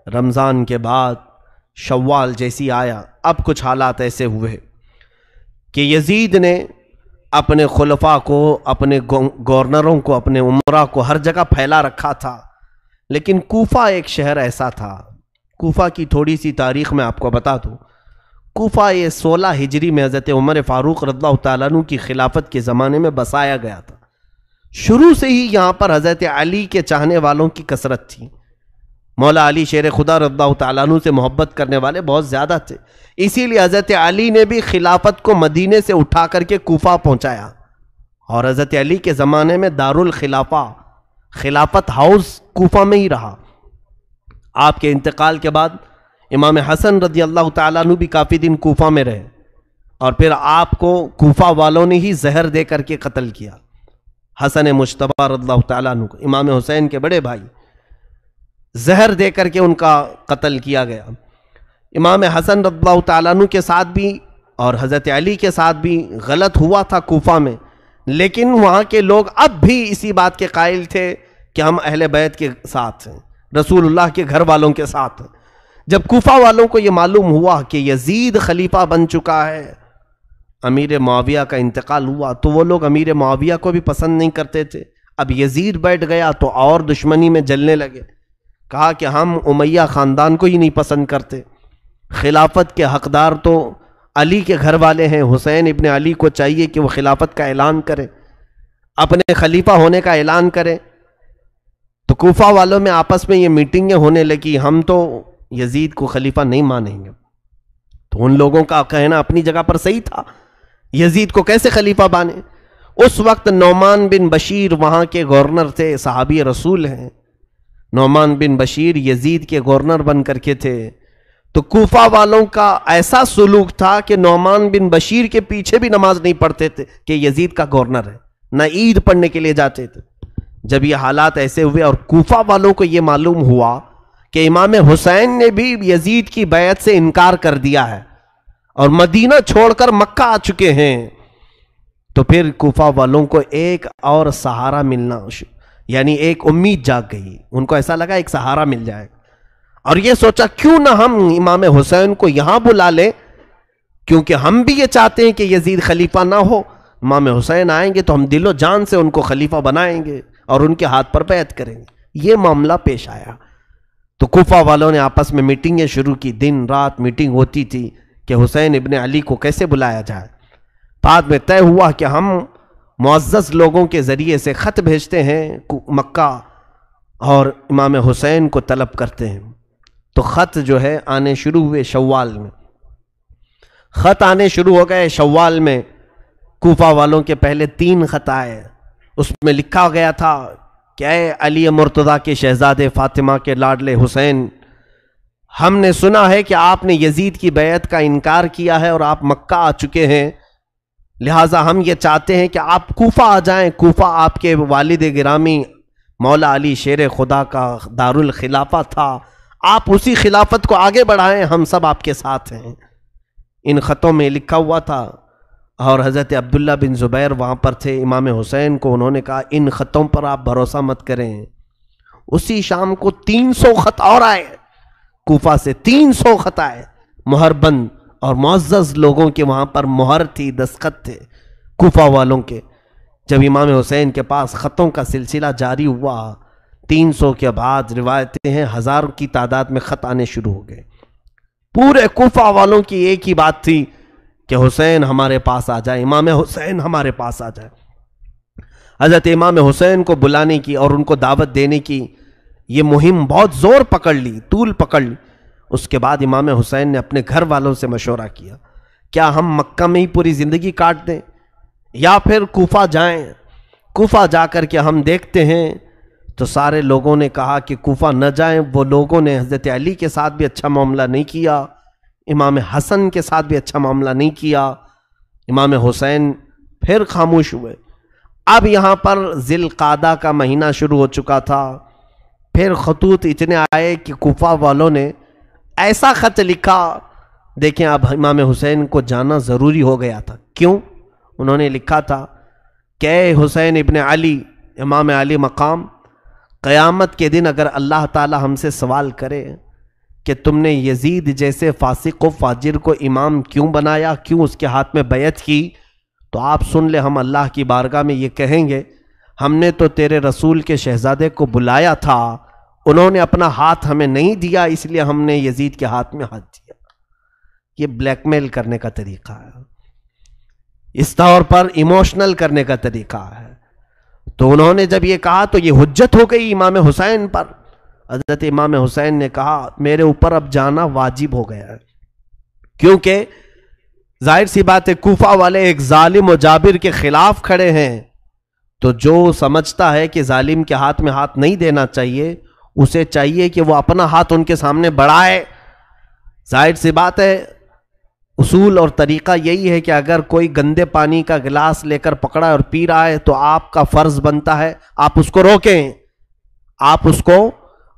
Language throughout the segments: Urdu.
رمضان کے بعد شوال جیسی آیا، اب کچھ حالات ایسے ہوئے کہ یزید نے اپنے خلفاء کو، اپنے گورنروں کو، اپنے امراء کو ہر جگہ پھیلا رکھا تھا، لیکن کوفہ ایک شہر ایسا تھا۔ کوفہ کی تھوڑی سی تاریخ میں آپ کو بتا دوں۔ کوفہ یہ 16 ہجری میں حضرت عمر فاروق رضی اللہ تعالیٰ عنہ کی خلافت کے زمانے میں بسایا گیا تھا۔ شروع سے ہی یہاں پر حضرت علی کے چاہنے والوں کی کثرت تھی۔ مولا علی شیر خدا رضی اللہ تعالیٰ عنہ سے محبت کرنے والے بہت زیادہ تھے، اسی لیے حضرت علی نے بھی خلافت کو مدینے سے اٹھا کر کے کوفہ پہنچایا، اور حضرت علی کے زمانے میں دارالخلافہ، خلافت ہاؤس کوفہ میں ہی رہا۔ آپ کے انتقال کے بعد امام حسن رضی اللہ تعالیٰ عنہ بھی کافی دن کوفہ میں رہے، اور پھر آپ کو کوفہ والوں نے ہی زہر دے کر کے قتل کیا۔ حسن مجتبی رضی اللہ تعالیٰ عنہ کو، امام حسین کے بڑے بھائی، زہر دے کر کے ان کا قتل کیا گیا۔ امام حسن رضی اللہ تعالیٰ عنہ کے ساتھ بھی اور حضرت علی کے ساتھ بھی غلط ہوا تھا کوفہ میں، لیکن وہاں کے لوگ اب بھی اسی بات کے قائل تھے کہ ہم اہل بیت کے ساتھ ہیں، رسول اللہ کے گھر والوں کے ساتھ ہیں۔ جب کوفہ والوں کو یہ معلوم ہوا کہ یزید خلیفہ بن چکا ہے، امیر معاویہ کا انتقال ہوا، تو وہ لوگ امیر معاویہ کو بھی پسند نہیں کرتے تھے۔ اب یزید بیٹھ گیا تو اور دشمنی میں جلنے لگے، کہا کہ ہم امیہ خاندان کو ہی نہیں پسند کرتے، خلافت کے حقدار تو علی کے گھر والے ہیں، حسین ابن علی کو چاہیے کہ وہ خلافت کا اعلان کرے، اپنے خلیفہ ہونے کا اعلان کرے۔ تو کوفہ والوں میں آپس میں یہ میٹنگیں ہونے لگی، ہم تو یزید کو خلیفہ نہیں مانیں گے۔ تو ان لوگوں کا کہنا اپنی جگہ پر صحیح تھا، یزید کو کیسے خلیفہ بانے۔ اس وقت نعمان بن بشیر وہاں کے گورنر تھے، صحابی رسول ہیں۔ نعمان بن بشیر یزید کے گورنر بن کر کے تھے، تو کوفہ والوں کا ایسا سلوک تھا کہ نعمان بن بشیر کے پیچھے بھی نماز نہیں پڑھتے تھے کہ یزید کا گورنر ہے، نہ عید پڑھنے کے لیے جاتے تھے۔ جب یہ حالات ایسے ہوئے اور کوفہ والوں کو یہ معلوم ہوا کہ امام حسین نے بھی یزید کی بیعت سے انکار کر دیا ہے اور مدینہ چھوڑ کر مکہ آ چکے ہیں، تو پھر کوفہ والوں کو ایک اور سہارا ملنا، یعنی ایک امید جاگ گئی۔ ان کو ایسا لگا ایک سہارا مل جائے، اور یہ سوچا کیوں نہ ہم امام حسین کو یہاں بلا لیں، کیونکہ ہم بھی یہ چاہتے ہیں کہ یزید خلیفہ نہ ہو۔ امام حسین آئیں گے تو ہم دل و جان سے ان کو خلیفہ بنائیں گے اور ان کے ہاتھ پر بیعت کریں گے۔ یہ معاملہ پیش آیا تو کوفہ والوں نے آپس میں میٹنگیں شروع کی، دن رات میٹنگ ہوتی تھی کہ حسین ابن علی کو کیسے بلایا جائے۔ بعد میں طے ہوا کہ ہم معزز لوگوں کے ذریعے سے خط بھیجتے ہیں مکہ اور امام حسین کو طلب کرتے ہیں۔ تو خط جو ہے آنے شروع ہوئے شوال میں، خط آنے شروع ہو گئے شوال میں۔ کوفہ والوں کے پہلے 3 خط آئے، اس میں لکھا گیا تھا کہ اے علی مرتضیٰ کے شہزادے فاطمہ کے لاڈلے حسین، ہم نے سنا ہے کہ آپ نے یزید کی بیعت کا انکار کیا ہے اور آپ مکہ آ چکے ہیں، لہٰذا ہم یہ چاہتے ہیں کہ آپ کوفہ آ جائیں۔ کوفہ آپ کے والد گرامی مولا علی شیر خدا کا دارالخلافہ تھا، آپ اسی خلافت کو آگے بڑھائیں، ہم سب آپ کے ساتھ ہیں۔ ان خطوں میں لکھا ہوا تھا، اور حضرت عبداللہ بن زبیر وہاں پر تھے، امام حسین کو انہوں نے کہا ان خطوں پر آپ بھروسہ مت کریں۔ اسی شام کو 300 خط اور آئے، کوفہ سے 300 خط آئے، مہر بند، اور معزز لوگوں کے وہاں پر مہر تھی، دستخط تھے کوفہ والوں کے۔ جب امام حسین کے پاس خطوں کا سلسلہ جاری ہوا، 300 کے بعد روایتیں ہیں 1000 کی تعداد میں خط آنے شروع ہو گئے۔ پورے کوفہ والوں کی ایک ہی بات تھی کہ حسین ہمارے پاس آ جائے، امام حسین ہمارے پاس آ جائے۔ حضرت امام حسین کو بلانے کی اور ان کو دعوت دینے کی یہ مہم بہت زور پکڑ لی، طول پکڑ لی۔ اس کے بعد امام حسین نے اپنے گھر والوں سے مشورہ کیا، کیا ہم مکہ میں ہی پوری زندگی کاٹ دیں یا پھر کوفہ جائیں؟ کوفہ جا کر کے ہم دیکھتے ہیں۔ تو سارے لوگوں نے کہا کہ کوفہ نہ جائیں۔ وہ لوگوں نے حضرت علی کے ساتھ بھی اچھا معاملہ نہیں کیا، امام حسن کے ساتھ بھی اچھا معاملہ نہیں کیا، امام حسین پھر خاموش ہوئے۔ اب یہاں پر ذی القعدہ کا مہینہ شروع ہو چکا تھا، پھر خطوط اتنے آئے کہ کوفہ والوں نے ایسا خط لکھا، دیکھیں اب امام حسین کو جانا ضروری ہو گیا تھا۔ کیوں؟ انہوں نے لکھا تھا کہ اے حسین ابن علی، امام علی مقام، قیامت کے دن اگر اللہ تعالی ہم سے سوال کرے کہ تم نے یزید جیسے فاسق و فاجر کو امام کیوں بنایا، کیوں اس کے ہاتھ میں بیعت کی؟ تو آپ سن لے، ہم اللہ کی بارگاہ میں یہ کہیں گے، ہم نے تو تیرے رسول کے شہزادے کو بلایا تھا، انہوں نے اپنا ہاتھ ہمیں نہیں دیا، اس لیے ہم نے یزید کے ہاتھ میں ہاتھ دیا۔ یہ بلیک میل کرنے کا طریقہ ہے، اس طور پر ایموشنل کرنے کا طریقہ ہے۔ تو انہوں نے جب یہ کہا تو یہ حجت ہو گئی امام حسین پر۔ حضرت امام حسین نے کہا میرے اوپر اب جانا واجب ہو گیا ہے، کیونکہ ظاہر سی بات ہے کوفہ والے ایک ظالم و جابر کے خلاف کھڑے ہیں، تو جو سمجھتا ہے کہ ظالم کے ہاتھ میں ہاتھ نہیں دینا چاہیے، اسے چاہیے کہ وہ اپنا ہاتھ ان کے سامنے بڑھائے۔ ظاہر سی بات ہے اصول اور طریقہ یہی ہے کہ اگر کوئی گندے پانی کا گلاس لے کر پکڑا اور پی رہا ہے تو آپ کا فرض بنتا ہے آپ اس کو روکیں، آپ اس کو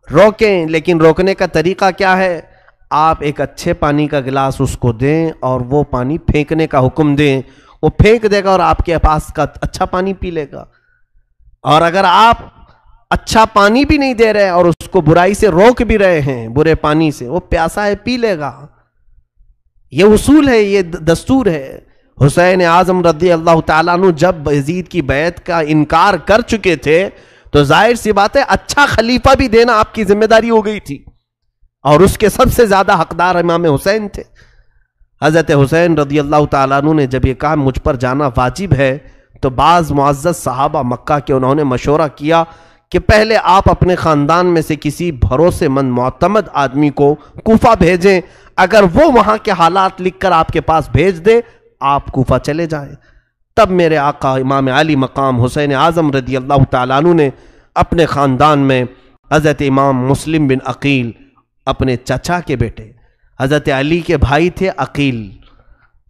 روکیں۔ لیکن روکنے کا طریقہ کیا ہے؟ آپ ایک اچھے پانی کا گلاس اس کو دیں اور وہ پانی پھینکنے کا حکم دیں، وہ پھینک دے گا اور آپ کے پاس کا اچھا پانی پی لے گا۔ اور اگر آپ اچھا پانی بھی نہیں دے رہے اور اس کو برائی سے روک بھی رہے ہیں، برے پانی سے، وہ پیاسا ہے پی لے گا۔ یہ اصول ہے، یہ دستور ہے۔ حسین اعظم رضی اللہ تعالیٰ عنہ جب یزید کی بیعت کا انکار کر چکے تھے تو ظاہر سی بات ہے اچھا خلیفہ بھی دینا آپ کی ذمہ داری ہو گئی تھی، اور اس کے سب سے زیادہ حقدار امام حسین تھے۔ حضرت حسین رضی اللہ تعالیٰ عنہ نے جب یہ کہا مجھ پر جانا واجب ہے، تو بعض معزز صحابہ مکہ کے انہوں نے مشورہ کیا کہ پہلے آپ اپنے خاندان میں سے کسی بھروسے مند معتمد آدمی کو کوفہ بھیجیں، اگر وہ وہاں کے حالات لکھ کر آپ کے پاس بھیج دے آپ کوفہ چلے جائیں۔ تب میرے آقا امام علی مقام حسین اعظم رضی اللہ تعالیٰ عنہ نے اپنے خاندان میں حضرت امام مسلم بن عقیل، اپنے چچا کے بیٹے، حضرت علی کے بھائی تھے عقیل،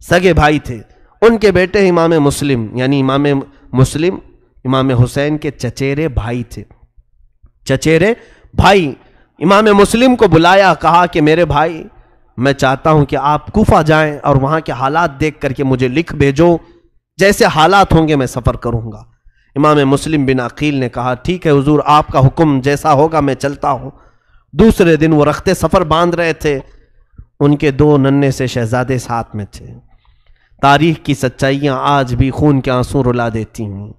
سگے بھائی تھے، ان کے بیٹے امام مسلم، یعنی امام مسلم امام حسین کے چچیرے بھائی تھے، چچیرے بھائی۔ امام مسلم کو بلایا، کہا کہ میرے بھائی میں چاہتا ہوں کہ آپ کوفہ جائیں اور وہاں کے حالات دیکھ کر کے مجھے لکھ بھیجو، جیسے حالات ہوں گے میں سفر کروں گا۔ امام مسلم بن عقیل نے کہا ٹھیک ہے حضور، آپ کا حکم جیسا ہوگا میں چلتا ہوں۔ دوسرے دن وہ رخت سفر باندھ رہے تھے، ان کے دو ننھے سے شہزادے ساتھ میں تھے۔ تاریخ کی سچائیاں آج بھی خون کے آنسو رلا دیتی ہیں۔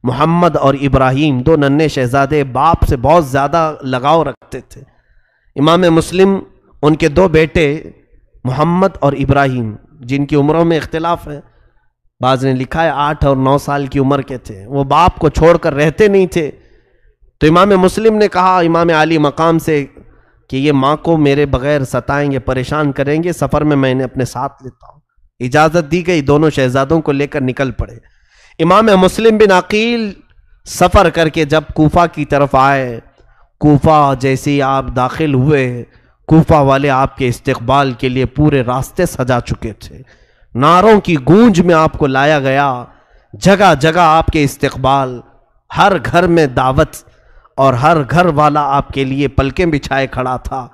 محمد اور ابراہیم، دو ننھے شہزادے، باپ سے بہت زیادہ لگاؤ رکھتے تھے۔ امام مسلم، ان کے دو بیٹے محمد اور ابراہیم، جن کی عمروں میں اختلاف ہے، بعض نے لکھا ہے 8 اور 9 سال کی عمر کے تھے، وہ باپ کو چھوڑ کر رہتے نہیں تھے۔ تو امام مسلم نے کہا امام علی مقام سے کہ یہ ماں کو میرے بغیر ستائیں گے، پریشان کریں گے، سفر میں میں انہیں اپنے ساتھ لیتا ہوں۔ اجازت دی گئی، دونوں شہزادوں کو لے کر نکل پڑے۔ امام مسلم بن عقیل سفر کر کے جب کوفہ کی طرف آئے، کوفہ جیسے ہی آپ داخل ہوئے، کوفہ والے آپ کے استقبال کے لیے پورے راستے سجا چکے تھے، نعروں کی گونج میں آپ کو لایا گیا، جگہ جگہ آپ کے استقبال، ہر گھر میں دعوت، اور ہر گھر والا آپ کے لیے پلکیں بچھائے کھڑا تھا۔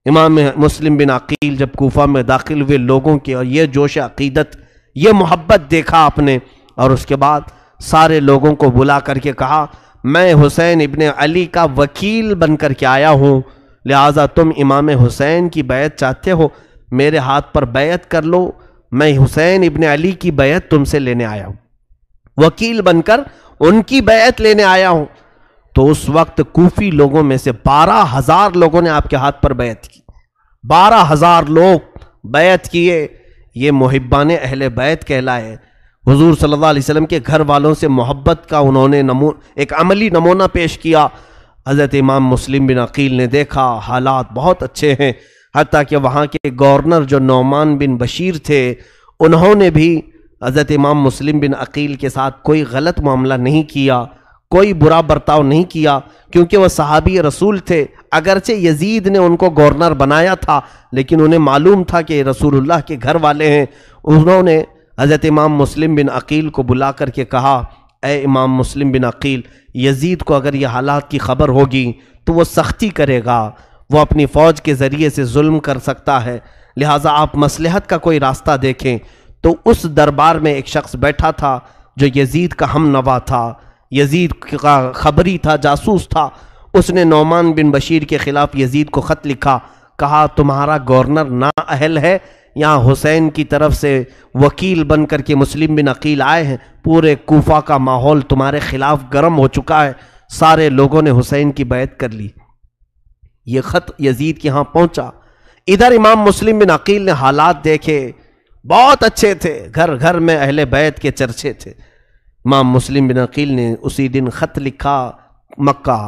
امام مسلم بن عقیل جب کوفہ میں داخل ہوئے، لوگوں کے اور یہ جوش عقیدت، یہ محبت دیکھا آپ نے، اور اس کے بعد سارے لوگوں کو بلا کر کے کہا میں حسین ابن علی کا وکیل بن کر کے آیا ہوں، لہٰذا تم امام حسین کی بیعت چاہتے ہو، میرے ہاتھ پر بیعت کر لو، میں حسین ابن علی کی بیعت تم سے لینے آیا ہوں، وکیل بن کر ان کی بیعت لینے آیا ہوں۔ تو اس وقت کوفی لوگوں میں سے 12,000 لوگوں نے آپ کے ہاتھ پر بیعت کی، 12,000 لوگ بیعت کیے۔ یہ محبان اہل بیت کہلائے۔ حضور صلی اللہ علیہ وسلم کے گھر والوں سے محبت کا انہوں نے ایک عملی نمونہ پیش کیا۔ حضرت امام مسلم بن عقیل نے دیکھا حالات بہت اچھے ہیں، حتیٰ کہ وہاں کے گورنر جو نعمان بن بشیر تھے، انہوں نے بھی حضرت امام مسلم بن عقیل کے ساتھ کوئی غلط معاملہ نہیں کیا، کوئی برا برتاؤ نہیں کیا، کیونکہ وہ صحابی رسول تھے۔ اگرچہ یزید نے ان کو گورنر بنایا تھا، لیکن انہیں معلوم تھا کہ رسول اللہ کے گھر والے ہیں۔ انہوں نے حضرت امام مسلم بن عقیل کو بلا کر کے کہا اے امام مسلم بن عقیل، یزید کو اگر یہ حالات کی خبر ہوگی تو وہ سختی کرے گا، وہ اپنی فوج کے ذریعے سے ظلم کر سکتا ہے، لہٰذا آپ مصلحت کا کوئی راستہ دیکھیں۔ تو اس دربار میں ایک شخص بیٹھا تھا جو یزید کا ہم نوا تھا، یزید کا خبری تھا، جاسوس تھا۔ اس نے نعمان بن بشیر کے خلاف یزید کو خط لکھا، کہا تمہارا گورنر نااہل ہے، یہاں حسین کی طرف سے وکیل بن کر کے مسلم بن عقیل آئے ہیں، پورے کوفہ کا ماحول تمہارے خلاف گرم ہو چکا ہے، سارے لوگوں نے حسین کی بیعت کر لی۔ یہ خط یزید کے ہاں پہنچا۔ ادھر امام مسلم بن عقیل نے حالات دیکھے، بہت اچھے تھے، گھر گھر میں اہل بیت کے چرچے تھے۔ امام مسلم بن عقیل نے اسی دن خط لکھا مکہ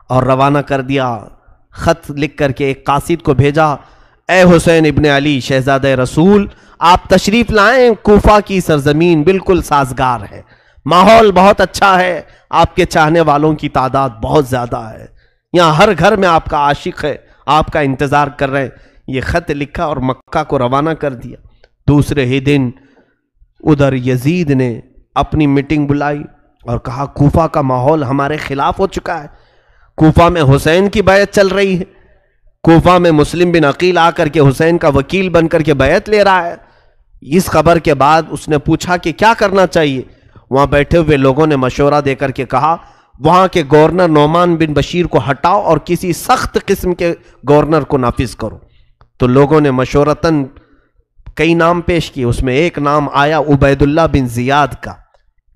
اور روانہ کر دیا۔ خط لکھ کر کے ایک قاصد کو بھیجا، اے حسین ابن علی شہزادہ رسول، آپ تشریف لائیں، کوفہ کی سرزمین بالکل سازگار ہے، ماحول بہت اچھا ہے، آپ کے چاہنے والوں کی تعداد بہت زیادہ ہے، یہاں ہر گھر میں آپ کا عاشق ہے، آپ کا انتظار کر رہے ہیں۔ یہ خط لکھا اور مکہ کو روانہ کر دیا۔ دوسرے ہی دن ادھر یزید نے اپنی میٹنگ بلائی اور کہا کوفہ کا ماحول ہمارے خلاف ہو چکا ہے، کوفہ میں حسین کی بیعت چل رہی ہے، کوفہ میں مسلم بن عقیل آ کر کے حسین کا وکیل بن کر کے بیعت لے رہا ہے۔ اس خبر کے بعد اس نے پوچھا کہ کیا کرنا چاہیے؟ وہاں بیٹھے ہوئے لوگوں نے مشورہ دے کر کے کہا وہاں کے گورنر نعمان بن بشیر کو ہٹاؤ اور کسی سخت قسم کے گورنر کو نافذ کرو۔ تو لوگوں نے مشورتاً کئی نام پیش کیے، اس میں ایک نام آیا عبید اللہ بن زیاد کا،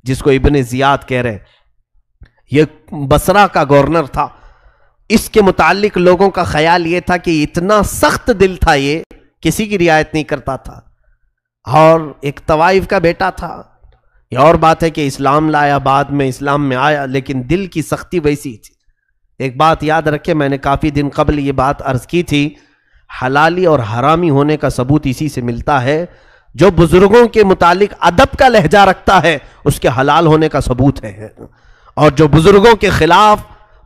جس کو ابن زیاد کہہ رہے ہیں۔ یہ بصرہ کا گورنر تھا۔ اس کے متعلق لوگوں کا خیال یہ تھا کہ اتنا سخت دل تھا، یہ کسی کی رعایت نہیں کرتا تھا، اور ایک طوائف کا بیٹا تھا۔ یہ اور بات ہے کہ اسلام لایا، بعد میں اسلام میں آیا، لیکن دل کی سختی ویسی تھی۔ ایک بات یاد رکھے، میں نے کافی دن قبل یہ بات عرض کی تھی، حلالی اور حرامی ہونے کا ثبوت اسی سے ملتا ہے۔ جو بزرگوں کے متعلق ادب کا لہجہ رکھتا ہے اس کے حلال ہونے کا ثبوت ہے، اور جو بزرگوں کے خلاف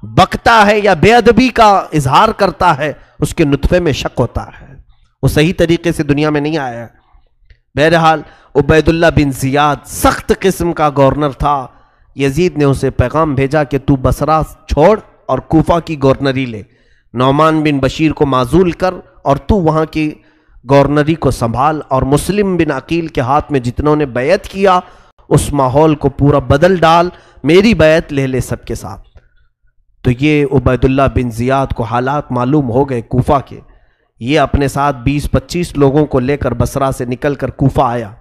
بکتا ہے یا بے ادبی کا اظہار کرتا ہے اس کے نطفے میں شک ہوتا ہے، وہ صحیح طریقے سے دنیا میں نہیں آیا۔ بہرحال عبید اللہ بن زیاد سخت قسم کا گورنر تھا۔ یزید نے اسے پیغام بھیجا کہ تو بصرہ چھوڑ اور کوفہ کی گورنری لے، نعمان بن بشیر کو معزول کر اور تو وہاں کی گورنری کو سنبھال، اور مسلم بن عقیل کے ہاتھ میں جتنوں نے بیعت کیا اس ماحول کو پورا بدل ڈال، میری بیعت لے لے سب کے ساتھ۔ تو یہ عبید اللہ بن زیاد کو حالات معلوم ہو گئے کوفہ کے، یہ اپنے ساتھ 20-25 لوگوں کو لے کر بصرہ سے نکل کر کوفہ آیا۔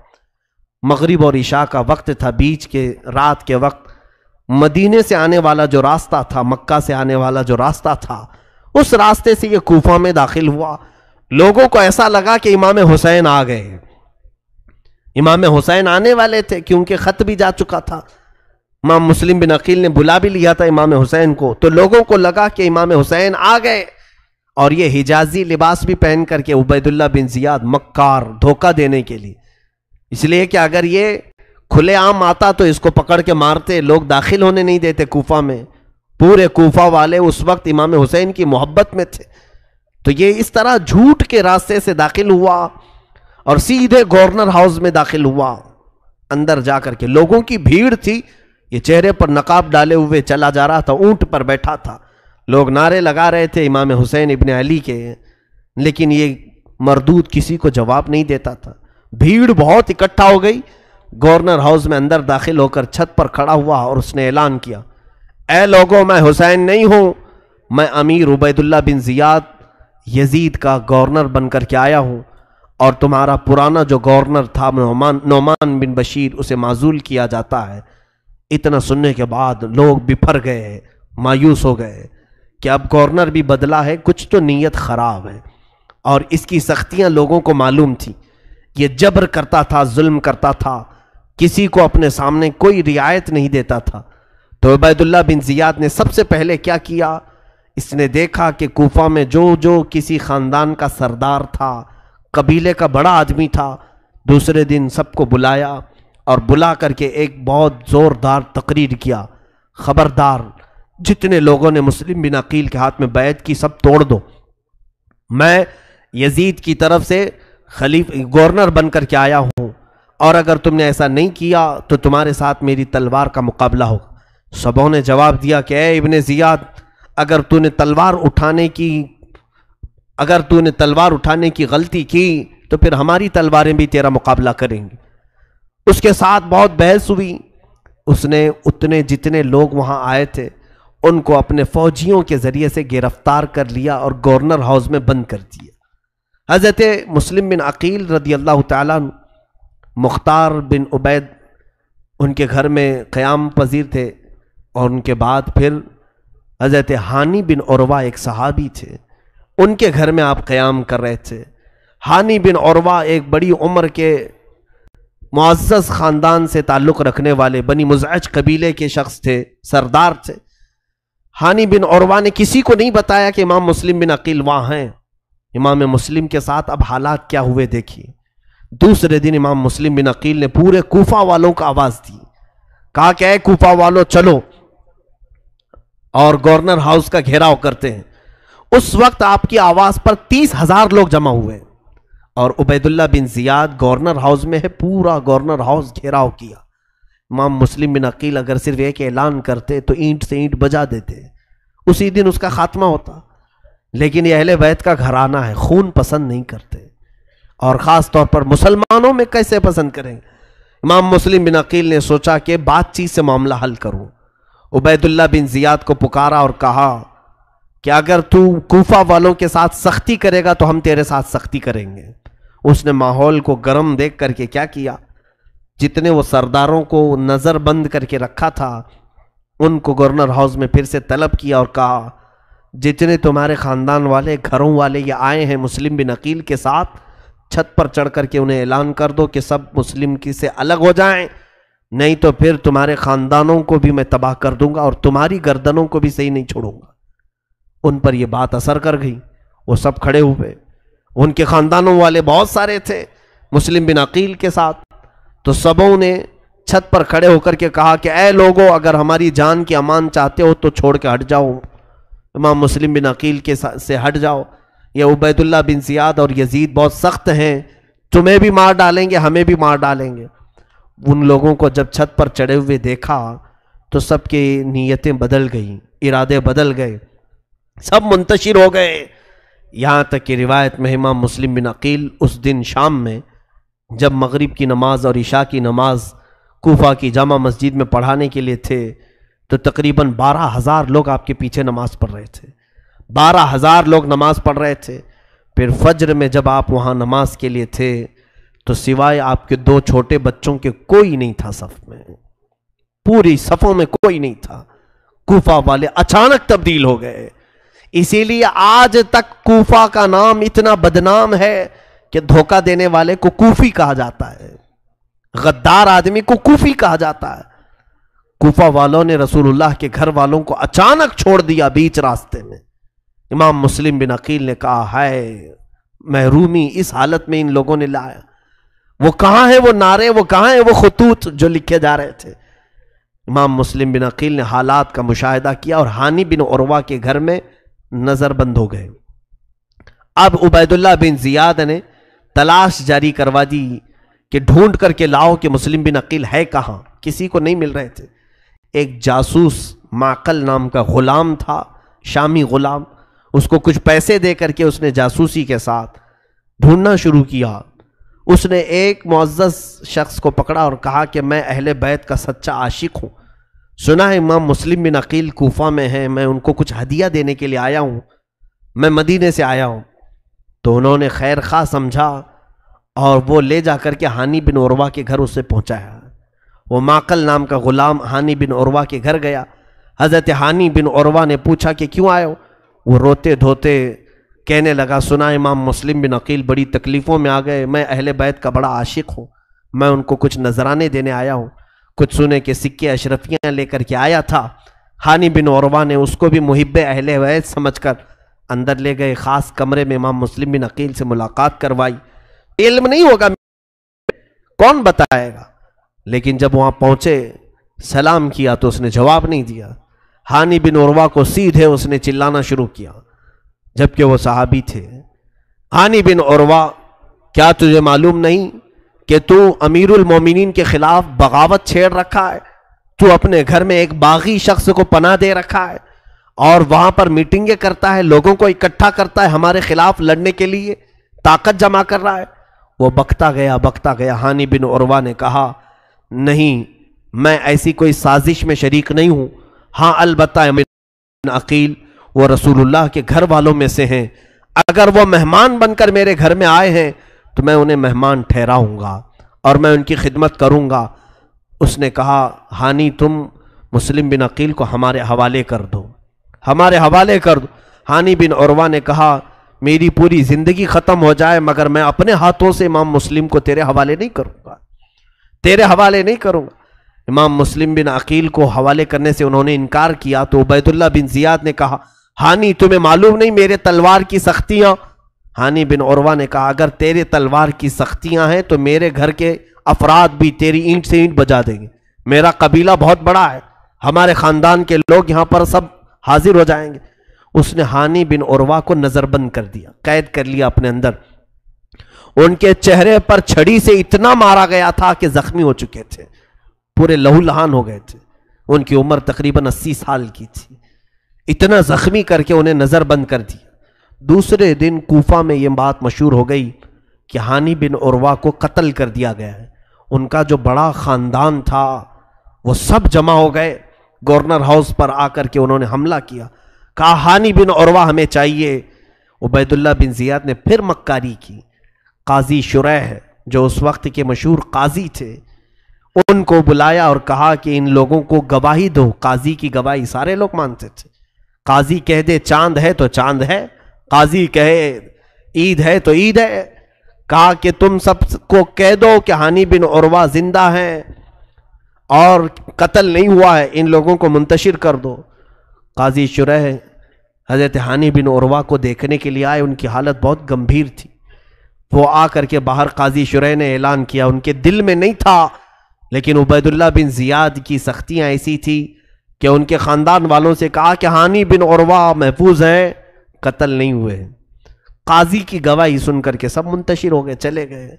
مغرب اور عشاء کا وقت تھا، بیچ کے رات کے وقت مدینے سے آنے والا جو راستہ تھا، مکہ سے آنے والا جو راستہ تھا، اس راستے سے یہ کوفہ میں داخل ہوا۔ لوگوں کو ایسا لگا کہ امام حسین آ گئے، امام حسین آنے والے تھے کیونکہ خط بھی جا چکا تھا۔ امام مسلم بن عقیل نے بلا بھی لیا تھا امام حسین کو، تو لوگوں کو لگا کہ امام حسین آ گئے، اور یہ حجازی لباس بھی پہن کر کے عبید اللہ بن زیاد مکار، دھوکہ دینے کے لیے، اس لیے کہ اگر یہ کھلے عام آتا تو اس کو پکڑ کے مارتے، لوگ داخل ہونے نہیں دیتے کوفہ میں۔ پورے کوفہ والے اس وقت امام حسین کی محبت میں تھے، تو یہ اس طرح جھوٹ کے راستے سے داخل ہوا اور سیدھے گورنر ہاؤس میں داخل ہوا۔ اندر جا کر کے لوگوں کی بھیڑ تھی، یہ چہرے پر نقاب ڈالے ہوئے چلا جا رہا تھا، اونٹ پر بیٹھا تھا، لوگ نعرے لگا رہے تھے امام حسین ابن علی کے، لیکن یہ مردود کسی کو جواب نہیں دیتا تھا۔ بھیڑ بہت اکٹھا ہو گئی، گورنر ہاؤس میں اندر داخل ہو کر چھت پر کھڑا ہوا اور اس نے اعلان کیا، اے لوگوں، میں حسین نہیں ہوں، میں امیر عبید اللہ بن زیاد یزید کا گورنر بن کر کے آیا ہوں، اور تمہارا پرانا جو گورنر تھا نعمان بن بشیر، اسے معزول کیا جاتا ہے۔ اتنا سننے کے بعد لوگ بپھر گئے، مایوس ہو گئے کہ اب گورنر بھی بدلا ہے، کچھ تو نیت خراب ہے، اور اس کی سختیاں لوگوں کو معلوم تھی۔ یہ جبر کرتا تھا، ظلم کرتا تھا، کسی کو اپنے سامنے کوئی رعایت نہیں دیتا تھا۔ تو عبید اللہ بن زیاد نے سب سے پہلے کیا کیا، اس نے دیکھا کہ کوفہ میں جو کسی خاندان کا سردار تھا، قبیلے کا بڑا آدمی تھا، دوسرے دن سب کو بلایا اور بلا کر کے ایک بہت زوردار تقریر کیا، خبردار جتنے لوگوں نے مسلم بن عقیل کے ہاتھ میں بیعت کی سب توڑ دو، میں یزید کی طرف سے گورنر بن کر کے آیا ہوں، اور اگر تم نے ایسا نہیں کیا تو تمہارے ساتھ میری تلوار کا مقابلہ ہوگا۔ سبوں نے جواب دیا کہ اے ابن زیاد، اگر تو نے تلوار اٹھانے کی غلطی کی تو پھر ہماری تلواریں بھی تیرا مقابلہ کریں گی۔ اس کے ساتھ بہت بحث ہوئی، اس نے اتنے جتنے لوگ وہاں آئے تھے ان کو اپنے فوجیوں کے ذریعے سے گرفتار کر لیا اور گورنر ہاؤس میں بند کر دیا۔ حضرت مسلم بن عقیل رضی اللہ تعالیٰ عنہ مختار بن عبید ان کے گھر میں قیام پذیر تھے، اور ان کے بعد پھر حضرت ہانی بن عروہ ایک صحابی تھے، ان کے گھر میں آپ قیام کر رہے تھے۔ ہانی بن عروہ ایک بڑی عمر کے معزز خاندان سے تعلق رکھنے والے بنی مزعج قبیلے کے شخص تھے، سردار تھے۔ ہانی بن عروہ نے کسی کو نہیں بتایا کہ امام مسلم بن عقیل وہاں ہیں۔ امام مسلم کے ساتھ اب حالات کیا ہوئے دیکھیے۔ دوسرے دن امام مسلم بن عقیل نے پورے کوفہ والوں کو آواز دی، کہا کہ اے کوفہ والوں چلو اور گورنر ہاؤس کا گھیراؤ کرتے ہیں۔ اس وقت آپ کی آواز پر 30,000 لوگ جمع ہوئے، اور عبید اللہ بن زیاد گورنر ہاؤس میں ہے، پورا گورنر ہاؤس گھیراؤ کیا۔ امام مسلم بن عقیل اگر صرف ایک اعلان کرتے تو اینٹ سے اینٹ بجا دیتے، اسی دن اس کا خاتمہ ہوتا، لیکن یہ اہل بیت کا گھرانہ ہے، خون پسند نہیں کرتے، اور خاص طور پر مسلمانوں میں کیسے پسند کریں۔ امام مسلم بن عقیل نے سوچا کہ بات چیت سے معاملہ حل کروں۔ عبید اللہ بن زیاد کو پکارا اور کہا کہ اگر تو کوفہ والوں کے ساتھ سختی کرے گا تو ہم تیرے ساتھ سختی کریں گے۔ اس نے ماحول کو گرم دیکھ کر کے کیا کیا، جتنے وہ سرداروں کو نظر بند کر کے رکھا تھا ان کو گورنر ہاؤس میں پھر سے طلب کیا اور کہا جتنے تمہارے خاندان والے گھروں والے یہ آئے ہیں مسلم بن عقیل کے ساتھ، چھت پر چڑھ کر کے انہیں اعلان کر دو کہ سب مسلم کی سے الگ ہو جائیں، نہیں تو پھر تمہارے خاندانوں کو بھی میں تباہ کر دوں گا اور تمہاری گردنوں کو بھی صحیح نہیں چھوڑوں گا۔ ان پر یہ بات اثر کر گئی، وہ سب کھڑے ہوئے، ان کے خاندانوں والے بہت سارے تھے مسلم بن عقیل کے ساتھ، تو سبوں نے چھت پر کھڑے ہو کر کے کہا کہ اے لوگوں اگر ہماری جان کی امان چاہتے ہو تو چھوڑ کے ہٹ جاؤ، امام مسلم بن عقیل کے سے ہٹ جاؤ، یہ عبید اللہ بن زیاد اور یزید بہت سخت ہیں، تمہیں بھی مار ڈالیں گے ہمیں بھی مار ڈالیں گے۔ ان لوگوں کو جب چھت پر چڑھے ہوئے دیکھا تو سب کی نیتیں بدل گئیں، ارادے بدل گئے، سب منتشر ہو گئے، یہاں تک کہ روایت میں امام مسلم بن عقیل اس دن شام میں جب مغرب کی نماز اور عشاء کی نماز کوفہ کی جامع مسجد میں پڑھانے کے لیے تھے تو تقریباً 12,000 لوگ آپ کے پیچھے نماز پڑھ رہے تھے، 12,000 لوگ نماز پڑھ رہے تھے۔ پھر فجر میں جب آپ وہاں نماز کے لیے تھے تو سوائے آپ کے 2 چھوٹے بچوں کے کوئی نہیں تھا صف میں، پوری صفوں میں کوئی نہیں تھا۔ کوفہ والے اچانک تبدیل ہو گئے، اسی لیے آج تک کوفہ کا نام اتنا بدنام ہے کہ دھوکہ دینے والے کو کوفی کہا جاتا ہے، غدار آدمی کو کوفی کہا جاتا ہے۔ کوفہ والوں نے رسول اللہ کے گھر والوں کو اچانک چھوڑ دیا بیچ راستے میں۔ امام مسلم بن عقیل نے کہا ہائے محرومی اس حالت میں ان لوگوں نے لایا، وہ کہاں ہیں وہ نعرے، وہ کہاں ہیں وہ خطوط جو لکھے جا رہے تھے۔ امام مسلم بن عقیل نے حالات کا مشاہدہ کیا اور ہانی بن عروہ کے گھر میں نظر بند ہو گئے۔ اب عبید اللہ بن زیاد نے تلاش جاری کروا دی کہ ڈھونڈ کر کے لاؤ کہ مسلم بن عقیل ہے کہاں، کسی کو نہیں مل رہے تھے۔ ایک جاسوس معقل نام کا غلام تھا، شامی غلام، اس کو کچھ پیسے دے کر کے اس نے جاسوسی کے ساتھ ڈھونڈنا شروع کیا۔ اس نے ایک معزز شخص کو پکڑا اور کہا کہ میں اہل بیت کا سچا عاشق ہوں، سنا ہے امام مسلم بن عقیل کوفہ میں ہیں، میں ان کو کچھ ہدیہ دینے کے لیے آیا ہوں، میں مدینے سے آیا ہوں۔ تو انہوں نے خیر خواہ سمجھا اور وہ لے جا کر کے ہانی بن عروہ کے گھر اسے پہنچایا۔ وہ معقل نام کا غلام ہانی بن عروہ کے گھر گیا، حضرت ہانی بن عروہ نے پوچھا کہ کیوں آئے ہو؟ وہ روتے دھوتے کہنے لگا سنا امام مسلم بن عقیل بڑی تکلیفوں میں آ گئے، میں اہل بیت کا بڑا عاشق ہوں، میں ان کو کچھ نذرانے دینے آیا ہوں، کچھ سنے کے سکے اشرفیاں لے کر کے آیا تھا۔ ہانی بن عروہ نے اس کو بھی محب اہل بیت سمجھ کر اندر لے گئے، خاص کمرے میں امام مسلم بن عقیل سے ملاقات کروائی۔ علم نہیں ہوگا کون بتائے گا، لیکن جب وہاں پہنچے سلام کیا تو اس نے جواب نہیں دیا۔ ہانی بن عروہ کو سیدھے اس نے چلانا شروع کیا جبکہ وہ صحابی تھے۔ ہانی بن عروہ کیا تجھے معلوم نہیں کہ تو امیر المومنین کے خلاف بغاوت چھیڑ رکھا ہے، تو اپنے گھر میں ایک باغی شخص کو پناہ دے رکھا ہے اور وہاں پر میٹنگیں کرتا ہے، لوگوں کو اکٹھا کرتا ہے ہمارے خلاف لڑنے کے لیے، طاقت جمع کر رہا ہے۔ وہ بکتا گیا۔ ہانی بن عروہ نے کہا نہیں، میں ایسی کوئی سازش میں شریک نہیں ہوں، ہاں البتہ عقیل وہ رسول اللہ کے گھر والوں میں سے ہیں، اگر وہ مہمان بن کر میرے گھر میں آئے ہیں تو میں انہیں مہمان ٹھہراؤں گا اور میں ان کی خدمت کروں گا۔ اس نے کہا ہانی تم مسلم بن عقیل کو ہمارے حوالے کر دو، ہمارے حوالے کر دو۔ ہانی بن عروہ نے کہا میری پوری زندگی ختم ہو جائے مگر میں اپنے ہاتھوں سے امام مسلم کو تیرے حوالے نہیں کروں گا، تیرے حوالے نہیں کروں گا۔ امام مسلم بن عقیل کو حوالے کرنے سے انہوں نے انکار کیا تو عبید اللہ بن زیاد نے کہا ہانی تمہیں معلوم نہیں میرے تلوار کی سختیاں؟ ہانی بن عروہ نے کہا اگر تیرے تلوار کی سختیاں ہیں تو میرے گھر کے افراد بھی تیری اینٹ سے اینٹ بجا دیں گے، میرا قبیلہ بہت بڑا ہے، ہمارے خاندان کے لوگ یہاں پر سب حاضر ہو جائیں گے۔ اس نے ہانی بن عروہ کو نظر بند کر دیا، قید کر لیا اپنے اندر۔ ان کے چہرے پر چھڑی سے اتنا مارا گیا تھا کہ زخمی ہو چکے تھے، پورے لہو لہان ہو گئے تھے، ان کی عمر تقریباً 80 سال کی تھی، اتنا زخمی کر کے انہیں نظر بند کر دیا۔ دوسرے دن کوفہ میں یہ بات مشہور ہو گئی کہ ہانی بن عروہ کو قتل کر دیا گیا ہے۔ ان کا جو بڑا خاندان تھا وہ سب جمع ہو گئے گورنر ہاؤس پر، آ کر کے انہوں نے حملہ کیا، کہا ہانی بن عروہ ہمیں چاہیے۔ عبید اللہ بن زیاد نے پھر مکاری کی، قاضی شریح جو اس وقت کے مشہور قاضی تھے ان کو بلایا اور کہا کہ ان لوگوں کو گواہی دو۔ قاضی کی گواہی سارے لوگ مانتے تھے، قاضی کہہ دے چاند ہے تو چاند ہے، قاضی کہے عید ہے تو عید ہے۔ کہا کہ تم سب کو کہہ دو کہ ہانی بن عروہ زندہ ہیں اور قتل نہیں ہوا ہے، ان لوگوں کو منتشر کر دو۔ قاضی شریح حضرت ہانی بن عروہ کو دیکھنے کے لیے آئے، ان کی حالت بہت گمبھیر تھی۔ وہ آ کر کے باہر قاضی شریح نے اعلان کیا، ان کے دل میں نہیں تھا لیکن عبید اللہ بن زیاد کی سختیاں ایسی تھی کہ ان کے خاندان والوں سے کہا کہ ہانی بن عروہ محفوظ ہیں، قتل نہیں ہوئے۔ قاضی کی گواہی سن کر کے سب منتشر ہو گئے، چلے گئے۔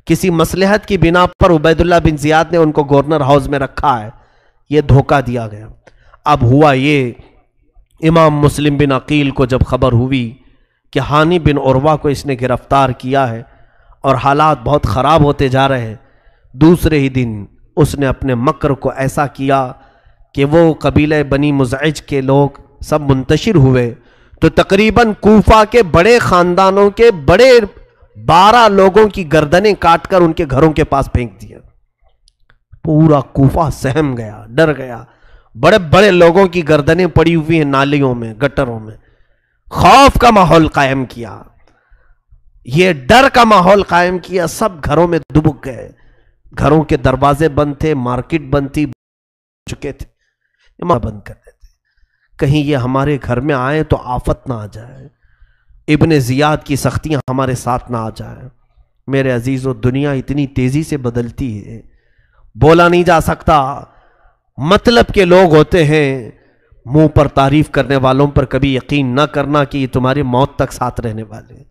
کسی مصلحت کی بنا پر عبید اللہ بن زیاد نے ان کو گورنر ہاؤس میں رکھا ہے، یہ دھوکہ دیا گیا۔ اب ہوا یہ، امام مسلم بن عقیل کو جب خبر ہوئی کہ ہانی بن عروہ کو اس نے گرفتار کیا ہے اور حالات بہت خراب ہوتے جا رہے ہیں، دوسرے ہی دن اس نے اپنے مکر کو ایسا کیا کہ وہ قبیلہ بنی مزعج کے لوگ سب منتشر ہوئے تو تقریباً کوفہ کے بڑے خاندانوں کے بڑے 12 لوگوں کی گردنیں کاٹ کر ان کے گھروں کے پاس پھینک دیا۔ پورا کوفہ سہم گیا، ڈر گیا، بڑے بڑے لوگوں کی گردنیں پڑی ہوئی ہیں نالیوں میں، گٹروں میں۔ خوف کا ماحول قائم کیا، یہ ڈر کا ماحول قائم کیا، سب گھروں میں دبک گئے، گھروں کے دروازے بند تھے، مارکیٹ بند تھی، چکے تھے، بند کر دیتے کہیں یہ ہمارے گھر میں آئے تو آفت نہ آ جائے، ابن زیاد کی سختیاں ہمارے ساتھ نہ آ جائے۔ میرے عزیزو، دنیا اتنی تیزی سے بدلتی ہے، بولا نہیں جا سکتا۔ مطلب کے لوگ ہوتے ہیں، منہ پر تعریف کرنے والوں پر کبھی یقین نہ کرنا کہ یہ تمہاری موت تک ساتھ رہنے والے ہیں۔